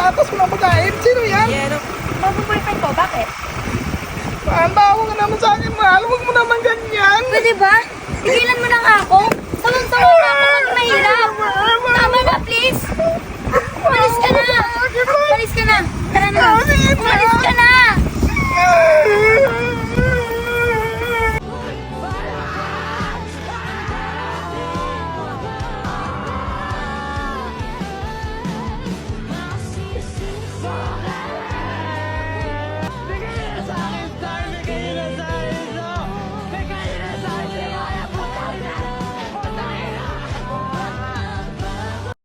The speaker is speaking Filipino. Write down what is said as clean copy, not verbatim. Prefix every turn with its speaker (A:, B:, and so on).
A: gatas, walang pagkain. Sino yan?
B: Bago boyfriend ko, bakit?
A: Mahal, bawa ka naman sa akin, mahal. Huwag mo naman ganyan.
B: Pwede ba? Tigilan mo lang ako. Sawang-sawa na ako pag mahirap. Tama na, please. Umalis ka na. Umalis ka na. Tara na.
A: Sige,
B: Umalis